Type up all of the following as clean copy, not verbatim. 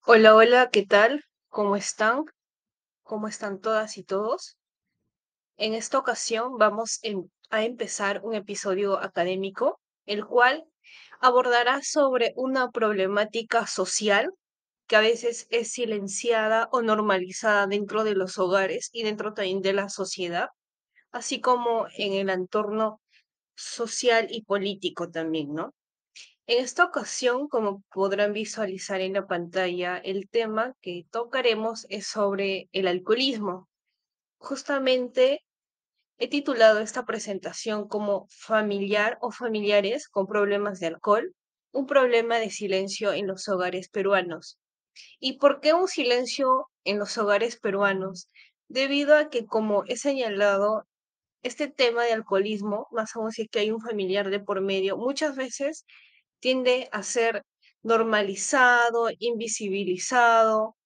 Hola, hola, ¿qué tal? ¿Cómo están? ¿Cómo están todas y todos? En esta ocasión vamos a empezar un episodio académico, el cual abordará sobre una problemática social que a veces es silenciada o normalizada dentro de los hogares y dentro también de la sociedad, así como en el entorno social y político también, ¿no? En esta ocasión, como podrán visualizar en la pantalla, el tema que tocaremos es sobre el alcoholismo. Justamente he titulado esta presentación como Familiar o familiares con problemas de alcohol, un problema de silencio en los hogares peruanos. ¿Y por qué un silencio en los hogares peruanos? Debido a que, como he señalado, este tema de alcoholismo, más aún si es que hay un familiar de por medio, muchas veces tiende a ser normalizado, invisibilizado.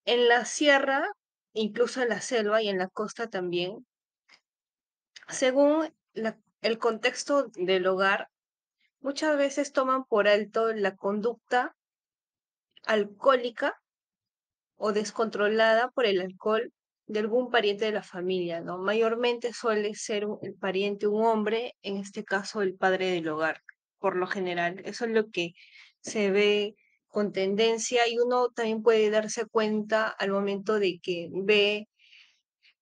En la sierra, incluso en la selva y en la costa también, según el contexto del hogar, muchas veces toman por alto la conducta alcohólica o descontrolada por el alcohol de algún pariente de la familia, ¿no? Mayormente suele ser el pariente un hombre, en este caso el padre del hogar, por lo general. Eso es lo que se ve con tendencia y uno también puede darse cuenta al momento de que ve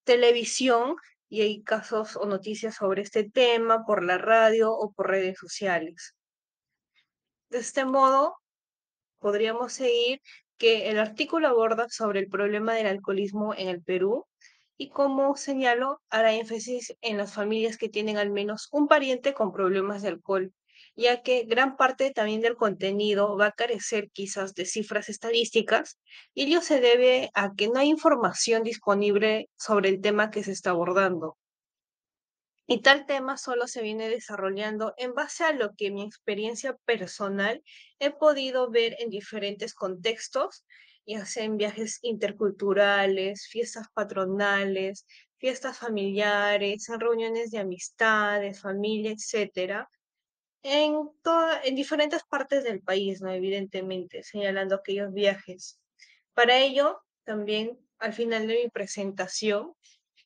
televisión y hay casos o noticias sobre este tema por la radio o por redes sociales. De este modo, podríamos seguir que el artículo aborda sobre el problema del alcoholismo en el Perú y como señalo, hará énfasis en las familias que tienen al menos un pariente con problemas de alcohol, ya que gran parte también del contenido va a carecer quizás de cifras estadísticas y ello se debe a que no hay información disponible sobre el tema que se está abordando. Y tal tema solo se viene desarrollando en base a lo que mi experiencia personal he podido ver en diferentes contextos, ya sea en viajes interculturales, fiestas patronales, fiestas familiares, en reuniones de amistades, familia, etcétera, en diferentes partes del país, ¿no? Evidentemente, señalando aquellos viajes. Para ello, también al final de mi presentación,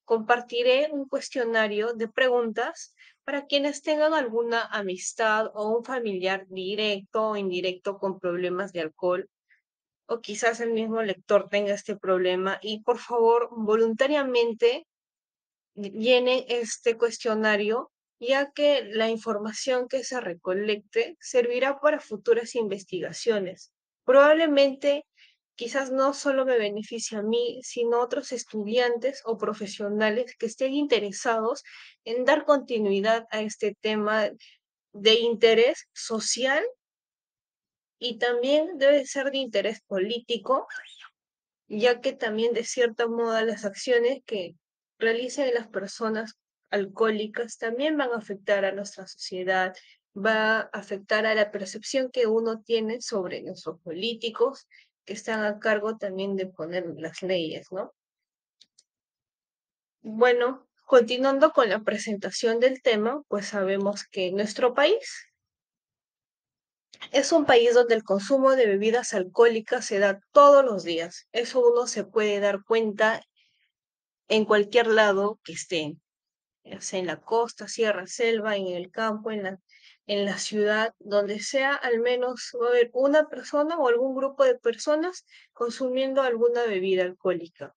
compartiré un cuestionario de preguntas para quienes tengan alguna amistad o un familiar directo o indirecto con problemas de alcohol, o quizás el mismo lector tenga este problema. Y por favor, voluntariamente llenen este cuestionario, ya que la información que se recolecte servirá para futuras investigaciones. Probablemente, quizás no solo me beneficie a mí, sino a otros estudiantes o profesionales que estén interesados en dar continuidad a este tema de interés social y también debe ser de interés político, ya que también de cierta modo las acciones que realicen las personas alcohólicas también van a afectar a nuestra sociedad, va a afectar a la percepción que uno tiene sobre nuestros políticos que están a cargo también de poner las leyes, ¿no? Bueno, continuando con la presentación del tema, pues sabemos que nuestro país es un país donde el consumo de bebidas alcohólicas se da todos los días. Eso uno se puede dar cuenta en cualquier lado que estén, ya sea en la costa, sierra, selva, en el campo, en la ciudad, donde sea, al menos va a haber una persona o algún grupo de personas consumiendo alguna bebida alcohólica.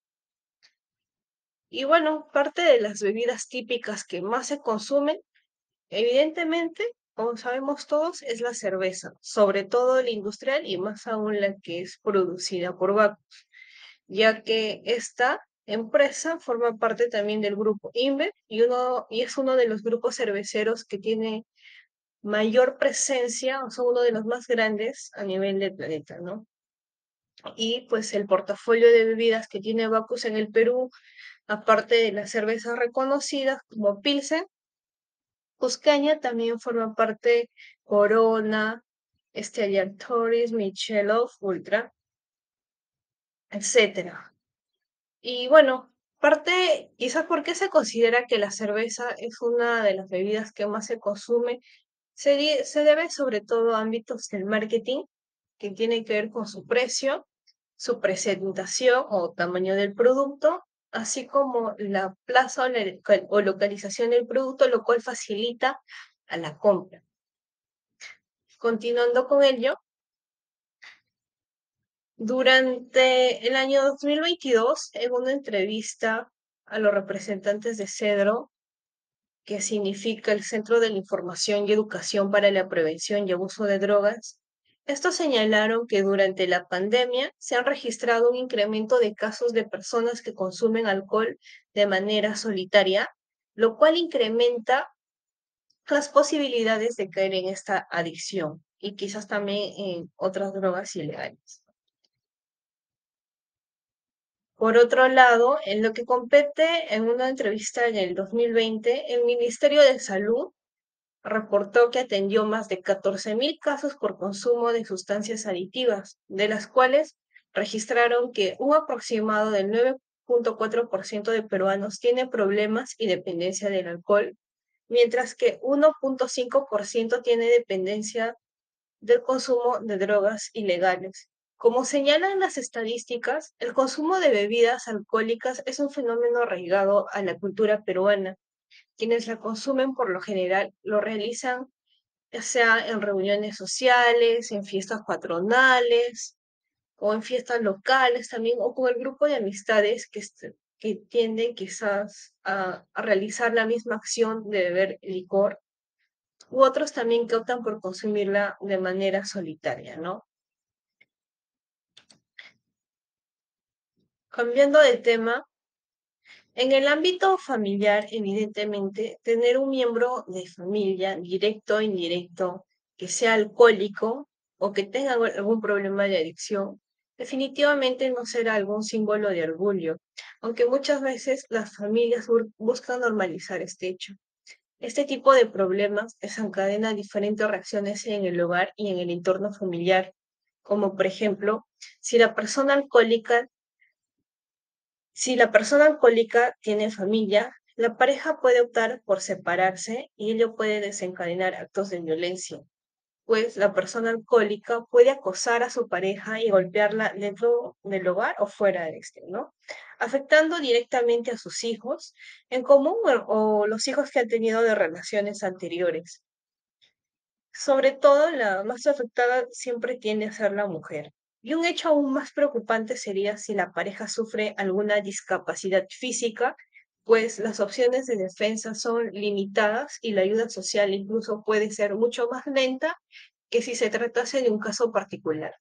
Y bueno, parte de las bebidas típicas que más se consumen, evidentemente, como sabemos todos, es la cerveza, sobre todo la industrial y más aún la que es producida por Bacus, ya que esta empresa forma parte también del grupo InBev y es uno de los grupos cerveceros que tiene mayor presencia, o son uno de los más grandes a nivel del planeta, ¿no? Y pues el portafolio de bebidas que tiene Bacus en el Perú, aparte de las cervezas reconocidas como Pilsen, Cuscaña también forma parte Corona, Stella Artois, Michelob Ultra, etcétera. Y bueno, parte, quizás porque se considera que la cerveza es una de las bebidas que más se consume, se debe sobre todo a ámbitos del marketing, que tienen que ver con su precio, su presentación o tamaño del producto, así como la plaza o localización del producto, lo cual facilita a la compra. Continuando con ello, durante el año 2022, en una entrevista a los representantes de CEDRO, que significa el Centro de la Información y Educación para la Prevención y Abuso de Drogas, estos señalaron que durante la pandemia se han registrado un incremento de casos de personas que consumen alcohol de manera solitaria, lo cual incrementa las posibilidades de caer en esta adicción y quizás también en otras drogas ilegales. Por otro lado, en lo que compete en una entrevista en el 2020, el Ministerio de Salud reportó que atendió más de 14.000 casos por consumo de sustancias aditivas, de las cuales registraron que un aproximado del 9.4% de peruanos tiene problemas y dependencia del alcohol, mientras que 1.5% tiene dependencia del consumo de drogas ilegales. Como señalan las estadísticas, el consumo de bebidas alcohólicas es un fenómeno arraigado a la cultura peruana. Quienes la consumen por lo general lo realizan ya sea en reuniones sociales, en fiestas patronales o en fiestas locales también, o con el grupo de amistades que tienden quizás a realizar la misma acción de beber licor, u otros también que optan por consumirla de manera solitaria, ¿no? Cambiando de tema, en el ámbito familiar, evidentemente, tener un miembro de familia, directo o indirecto, que sea alcohólico o que tenga algún problema de adicción, definitivamente no será algún símbolo de orgullo, aunque muchas veces las familias buscan normalizar este hecho. Este tipo de problemas desencadena diferentes reacciones en el hogar y en el entorno familiar, como por ejemplo, si la persona alcohólica si la persona alcohólica tiene familia, la pareja puede optar por separarse y ello puede desencadenar actos de violencia, pues la persona alcohólica puede acosar a su pareja y golpearla dentro del hogar o fuera de este, ¿no? Afectando directamente a sus hijos en común o los hijos que han tenido de relaciones anteriores. Sobre todo, la más afectada siempre tiende a ser la mujer. Y un hecho aún más preocupante sería si la pareja sufre alguna discapacidad física, pues las opciones de defensa son limitadas y la ayuda social incluso puede ser mucho más lenta que si se tratase de un caso particular.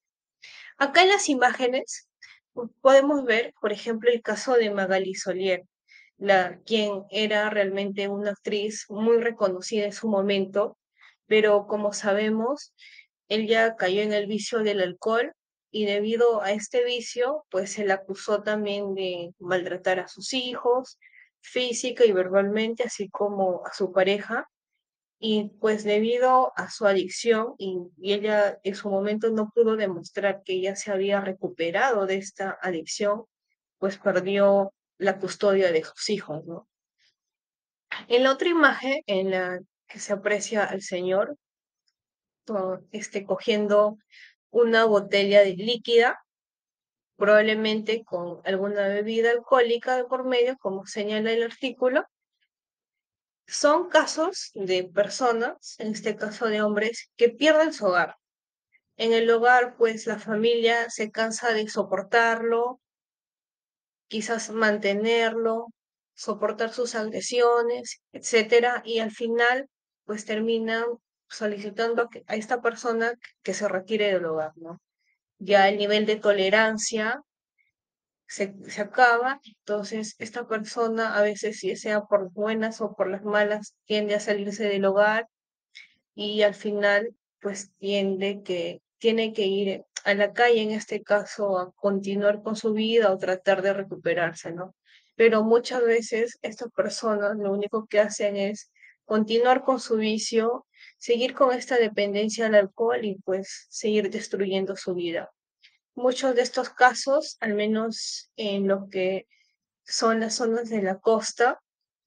Acá en las imágenes podemos ver, por ejemplo, el caso de Magali Solier, quien era realmente una actriz muy reconocida en su momento, pero como sabemos, ella cayó en el vicio del alcohol y debido a este vicio, pues se le acusó también de maltratar a sus hijos, física y verbalmente, así como a su pareja. Y pues debido a su adicción y ella en su momento no pudo demostrar que ella se había recuperado de esta adicción, pues perdió la custodia de sus hijos, ¿no? En la otra imagen, en la que se aprecia al señor cogiendo una botella de líquida, probablemente con alguna bebida alcohólica de por medio, como señala el artículo, son casos de personas, en este caso de hombres, que pierden su hogar. En el hogar, pues la familia se cansa de soportarlo, quizás mantenerlo, soportar sus agresiones, etcétera, y al final, pues terminan solicitando a esta persona que se retire del hogar, ¿no? Ya el nivel de tolerancia se acaba, entonces esta persona a veces, si sea por buenas o por las malas, tiende a salirse del hogar y al final pues tiene que ir a la calle en este caso a continuar con su vida o tratar de recuperarse, ¿no? Pero muchas veces estas personas lo único que hacen es continuar con su vicio, seguir con esta dependencia al alcohol y pues seguir destruyendo su vida. Muchos de estos casos, al menos en lo que son las zonas de la costa,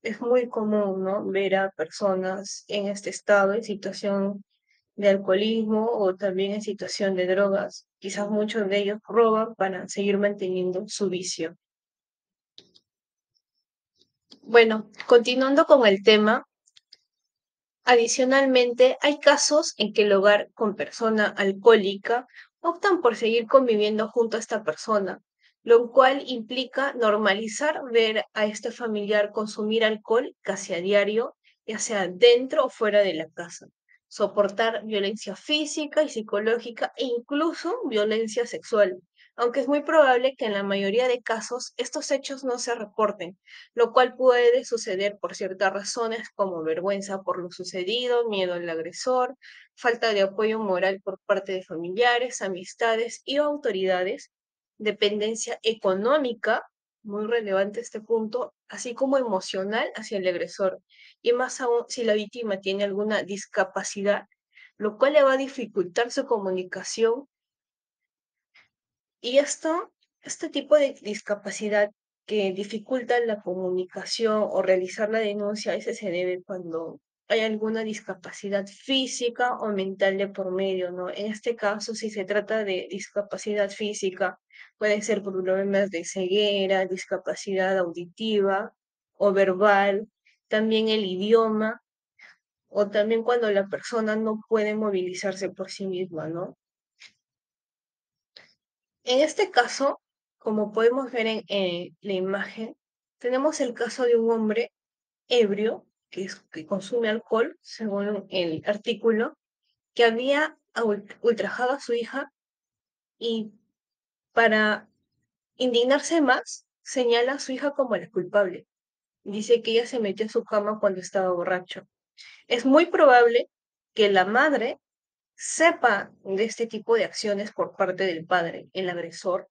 es muy común, ¿no? Ver a personas en este estado, en situación de alcoholismo o también en situación de drogas. Quizás muchos de ellos roban para seguir manteniendo su vicio. Bueno, continuando con el tema, adicionalmente, hay casos en que el hogar con persona alcohólica optan por seguir conviviendo junto a esta persona, lo cual implica normalizar ver a este familiar consumir alcohol casi a diario, ya sea dentro o fuera de la casa, soportar violencia física y psicológica e incluso violencia sexual, aunque es muy probable que en la mayoría de casos estos hechos no se reporten, lo cual puede suceder por ciertas razones como vergüenza por lo sucedido, miedo al agresor, falta de apoyo moral por parte de familiares, amistades y autoridades, dependencia económica, muy relevante este punto, así como emocional hacia el agresor, y más aún si la víctima tiene alguna discapacidad, lo cual le va a dificultar su comunicación y este tipo de discapacidad que dificulta la comunicación o realizar la denuncia, a veces se debe cuando hay alguna discapacidad física o mental de por medio, ¿no? En este caso, si se trata de discapacidad física, puede ser por problemas de ceguera, discapacidad auditiva o verbal, también el idioma, o también cuando la persona no puede movilizarse por sí misma, ¿no? En este caso, como podemos ver en la imagen, tenemos el caso de un hombre ebrio que consume alcohol, según el artículo, que había ultrajado a su hija y para indignarse más, señala a su hija como la culpable. Dice que ella se metió a su cama cuando estaba borracho. Es muy probable que la madre sepa de este tipo de acciones por parte del padre, el agresor.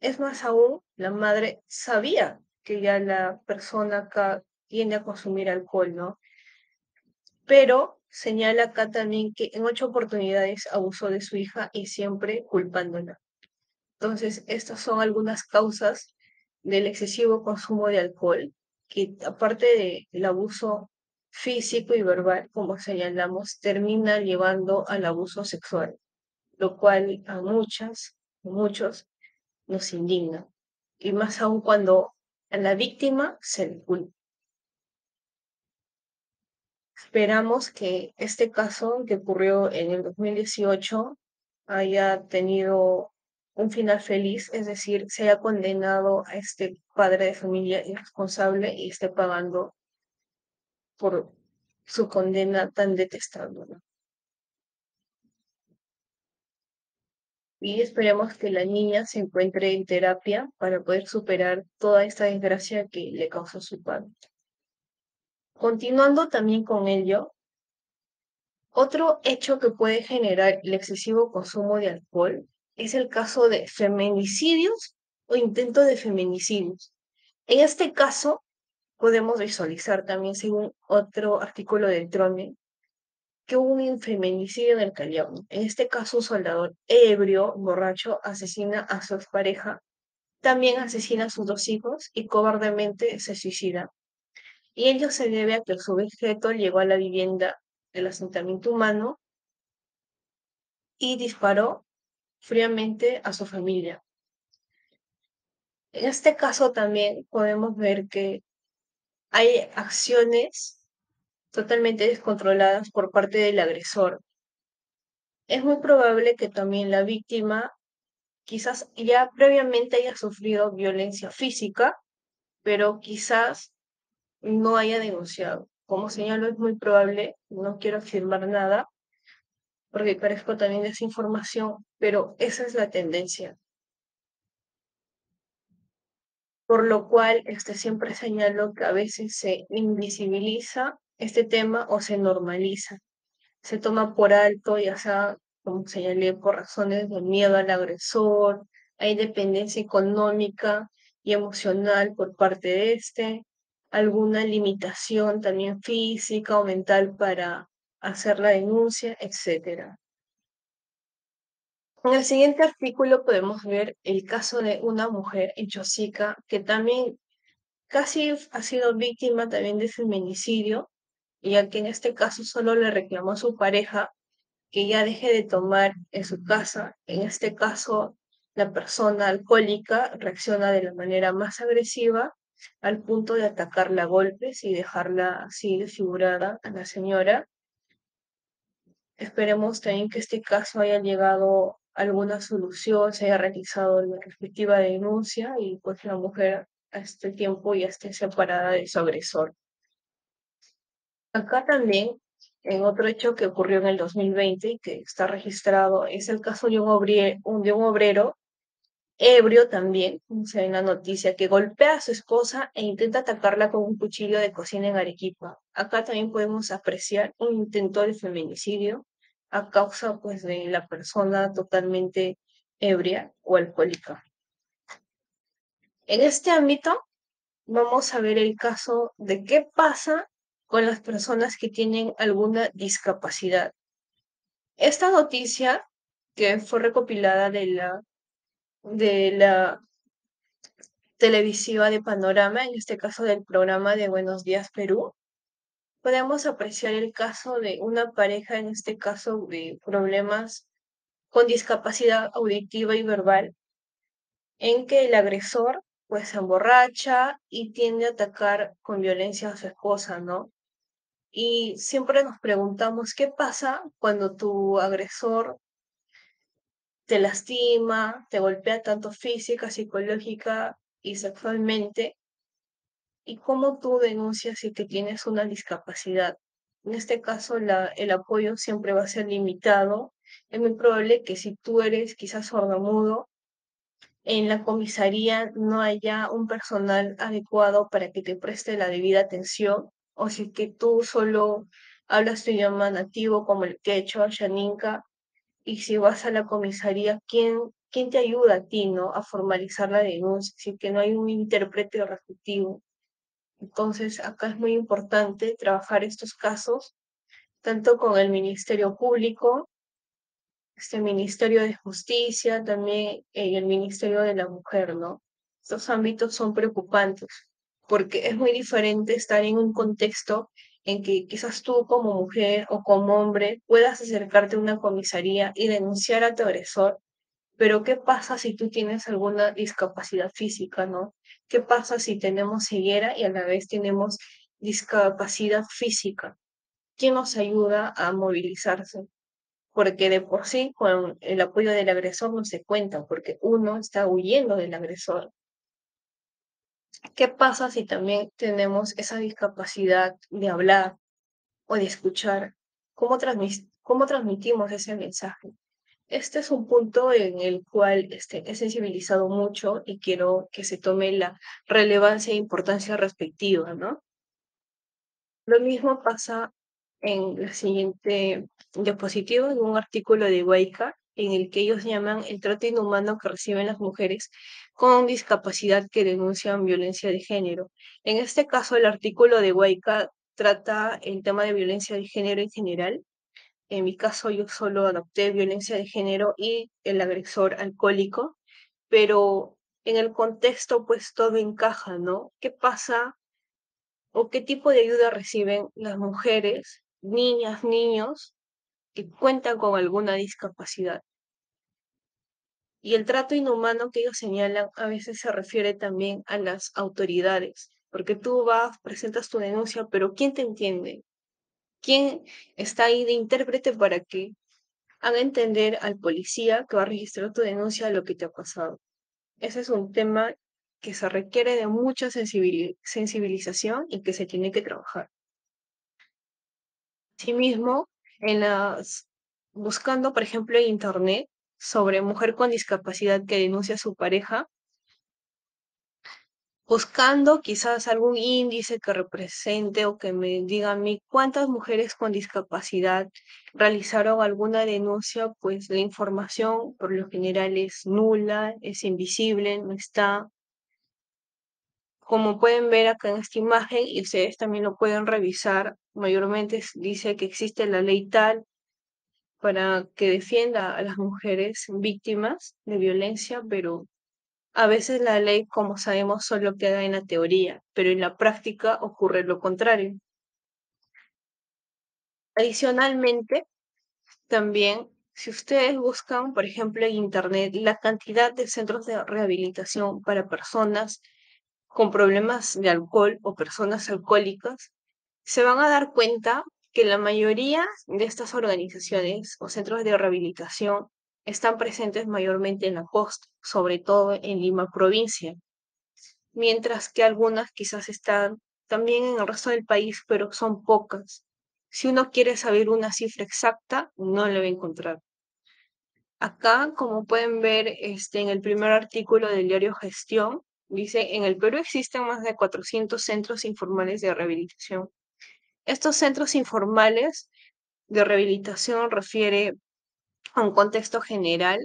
Es más aún, la madre sabía que ya la persona acá tiende a consumir alcohol, ¿no? Pero señala acá también que en 8 oportunidades abusó de su hija y siempre culpándola. Entonces, estas son algunas causas del excesivo consumo de alcohol, que aparte del abuso físico y verbal, como señalamos, termina llevando al abuso sexual, lo cual a muchos nos indigna, y más aún cuando a la víctima se le culpa. Esperamos que este caso que ocurrió en el 2018 haya tenido un final feliz, es decir, se haya condenado a este padre de familia irresponsable y esté pagando por su condena tan detestable, ¿no? Y esperemos que la niña se encuentre en terapia para poder superar toda esta desgracia que le causó su padre. Continuando también con ello, otro hecho que puede generar el excesivo consumo de alcohol es el caso de feminicidios o intento de feminicidios. En este caso, podemos visualizar también, según otro artículo del TRONE, que hubo un feminicidio en el Callao. En este caso, un soldador ebrio, borracho, asesina a su pareja, también asesina a sus 2 hijos y cobardemente se suicida. Y ello se debe a que el sujeto llegó a la vivienda del asentamiento humano y disparó fríamente a su familia. En este caso también podemos ver que hay acciones totalmente descontroladas por parte del agresor. Es muy probable que también la víctima quizás ya previamente haya sufrido violencia física, pero quizás no haya denunciado. Como señalo, es muy probable, no quiero afirmar nada, porque carezco también de esa información, pero esa es la tendencia. Por lo cual siempre señalo que a veces se invisibiliza este tema o se normaliza, se toma por alto, ya sea, como señalé, por razones de miedo al agresor, hay dependencia económica y emocional por parte de alguna limitación también física o mental para hacer la denuncia, etcétera. En el siguiente artículo podemos ver el caso de una mujer en Chosica que también casi ha sido víctima también de feminicidio, ya que en este caso solo le reclamó a su pareja que ya deje de tomar en su casa. En este caso, la persona alcohólica reacciona de la manera más agresiva al punto de atacarla a golpes y dejarla así desfigurada a la señora. Esperemos también que este caso haya llegado a alguna solución, se haya realizado la respectiva denuncia y pues la mujer a este tiempo ya esté separada de su agresor. Acá también, en otro hecho que ocurrió en el 2020 y que está registrado, es el caso de de un obrero ebrio también, se ve en la noticia, que golpea a su esposa e intenta atacarla con un cuchillo de cocina en Arequipa. Acá también podemos apreciar un intento de feminicidio a causa pues de la persona totalmente ebria o alcohólica. En este ámbito vamos a ver el caso de qué pasa con las personas que tienen alguna discapacidad. Esta noticia, que fue recopilada de la televisiva de Panorama, en este caso del programa de Buenos Días Perú, podemos apreciar el caso de una pareja, en este caso de problemas con discapacidad auditiva y verbal, en que el agresor pues se emborracha y tiende a atacar con violencia a su esposa, ¿no? Y siempre nos preguntamos, ¿qué pasa cuando tu agresor te lastima, te golpea tanto física, psicológica y sexualmente? ¿Y cómo tú denuncias si que tienes una discapacidad? En este caso, el apoyo siempre va a ser limitado. Es muy probable que si tú eres quizás sordomudo, en la comisaría no haya un personal adecuado para que te preste la debida atención, o si que tú solo hablas tu idioma nativo como el quechua, xaninca, y si vas a la comisaría, ¿quién te ayuda a ti, no? A formalizar la denuncia, si que no hay un intérprete respectivo. Entonces, acá es muy importante trabajar estos casos, tanto con el Ministerio Público, este Ministerio de Justicia, también el Ministerio de la Mujer, ¿no? Estos ámbitos son preocupantes, porque es muy diferente estar en un contexto en que quizás tú como mujer o como hombre puedas acercarte a una comisaría y denunciar a tu agresor, pero ¿qué pasa si tú tienes alguna discapacidad física, ¿no? ¿Qué pasa si tenemos ceguera y a la vez tenemos discapacidad física? ¿Quién nos ayuda a movilizarse? Porque de por sí con el apoyo del agresor no se cuenta, porque uno está huyendo del agresor. ¿Qué pasa si también tenemos esa discapacidad de hablar o de escuchar? ¿Cómo transmitimos ese mensaje? Este es un punto en el cual he sensibilizado mucho y quiero que se tome la relevancia e importancia respectiva, ¿no? Lo mismo pasa en la siguiente diapositiva, en un artículo de Huayca, en el que ellos llaman el trato inhumano que reciben las mujeres con discapacidad que denuncian violencia de género. En este caso, el artículo de Huayca trata el tema de violencia de género en general. En mi caso, yo solo adopté violencia de género y el agresor alcohólico, pero en el contexto, pues todo encaja, ¿no? ¿Qué pasa o qué tipo de ayuda reciben las mujeres, niñas, niños que cuentan con alguna discapacidad? Y el trato inhumano que ellos señalan a veces se refiere también a las autoridades, porque tú vas, presentas tu denuncia, pero ¿quién te entiende? ¿Quién está ahí de intérprete para que haga entender al policía que va a registrar tu denuncia lo que te ha pasado? Ese es un tema que se requiere de mucha sensibilización y que se tiene que trabajar. Asimismo, buscando, por ejemplo, en internet sobre mujer con discapacidad que denuncia a su pareja, buscando quizás algún índice que represente o que me diga a mí cuántas mujeres con discapacidad realizaron alguna denuncia, pues la información por lo general es nula, es invisible, no está. Como pueden ver acá en esta imagen, y ustedes también lo pueden revisar, mayormente dice que existe la ley tal para que defienda a las mujeres víctimas de violencia, pero a veces la ley, como sabemos, solo queda en la teoría, pero en la práctica ocurre lo contrario. Adicionalmente, también, si ustedes buscan, por ejemplo, en Internet, la cantidad de centros de rehabilitación para personas con problemas de alcohol o personas alcohólicas, se van a dar cuenta que la mayoría de estas organizaciones o centros de rehabilitación están presentes mayormente en la costa, sobre todo en Lima provincia, mientras que algunas quizás están también en el resto del país, pero son pocas. Si uno quiere saber una cifra exacta, no la va a encontrar. Acá, como pueden ver en el primer artículo del diario Gestión, dice, en el Perú existen más de 400 centros informales de rehabilitación. Estos centros informales de rehabilitación refiere a un contexto general,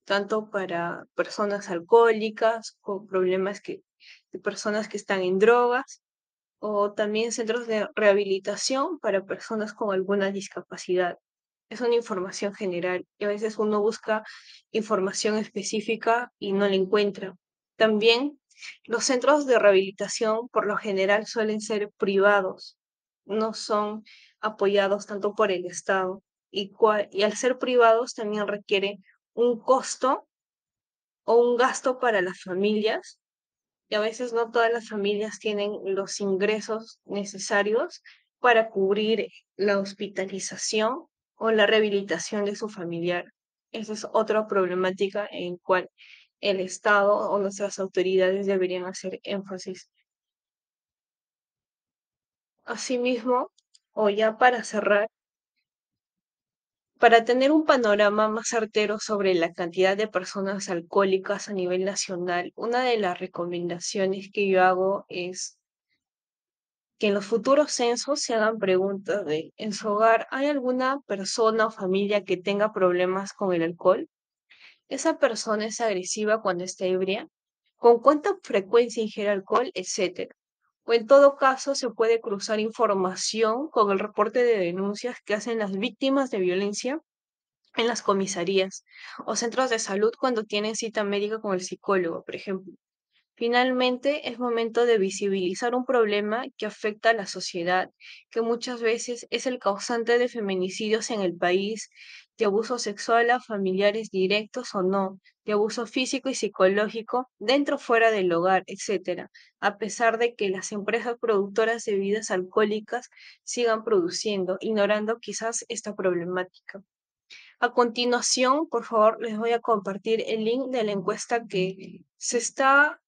tanto para personas alcohólicas, con problemas de personas que están en drogas, o también centros de rehabilitación para personas con alguna discapacidad. Es una información general y a veces uno busca información específica y no la encuentra. También los centros de rehabilitación por lo general suelen ser privados, no son apoyados tanto por el Estado y al ser privados también requiere un costo o un gasto para las familias y a veces no todas las familias tienen los ingresos necesarios para cubrir la hospitalización o la rehabilitación de su familiar. Esa es otra problemática en cual el Estado o nuestras autoridades deberían hacer énfasis. Asimismo, o ya para cerrar, para tener un panorama más certero sobre la cantidad de personas alcohólicas a nivel nacional, una de las recomendaciones que yo hago es que en los futuros censos se hagan preguntas de, ¿en su hogar hay alguna persona o familia que tenga problemas con el alcohol? ¿Esa persona es agresiva cuando está ebria? ¿Con cuánta frecuencia ingiere alcohol? Etcétera. O en todo caso, se puede cruzar información con el reporte de denuncias que hacen las víctimas de violencia en las comisarías o centros de salud cuando tienen cita médica con el psicólogo, por ejemplo. Finalmente, es momento de visibilizar un problema que afecta a la sociedad, que muchas veces es el causante de feminicidios en el país, de abuso sexual a familiares directos o no, de abuso físico y psicológico dentro o fuera del hogar, etcétera, a pesar de que las empresas productoras de bebidas alcohólicas sigan produciendo, ignorando quizás esta problemática. A continuación, por favor, les voy a compartir el link de la encuesta que se está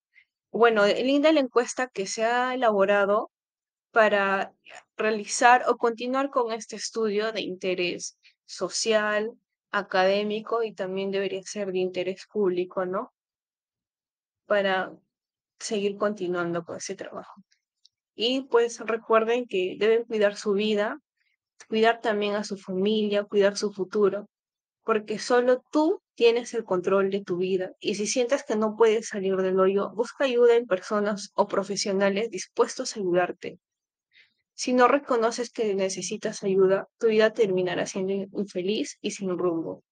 bueno, el link de la encuesta que se ha elaborado para realizar o continuar con este estudio de interés social, académico y también debería ser de interés público, ¿no? Para seguir continuando con ese trabajo. Y pues recuerden que deben cuidar su vida, cuidar también a su familia, cuidar su futuro, porque solo tú tienes el control de tu vida y si sientes que no puedes salir del hoyo, busca ayuda en personas o profesionales dispuestos a ayudarte. Si no reconoces que necesitas ayuda, tu vida terminará siendo infeliz y sin rumbo.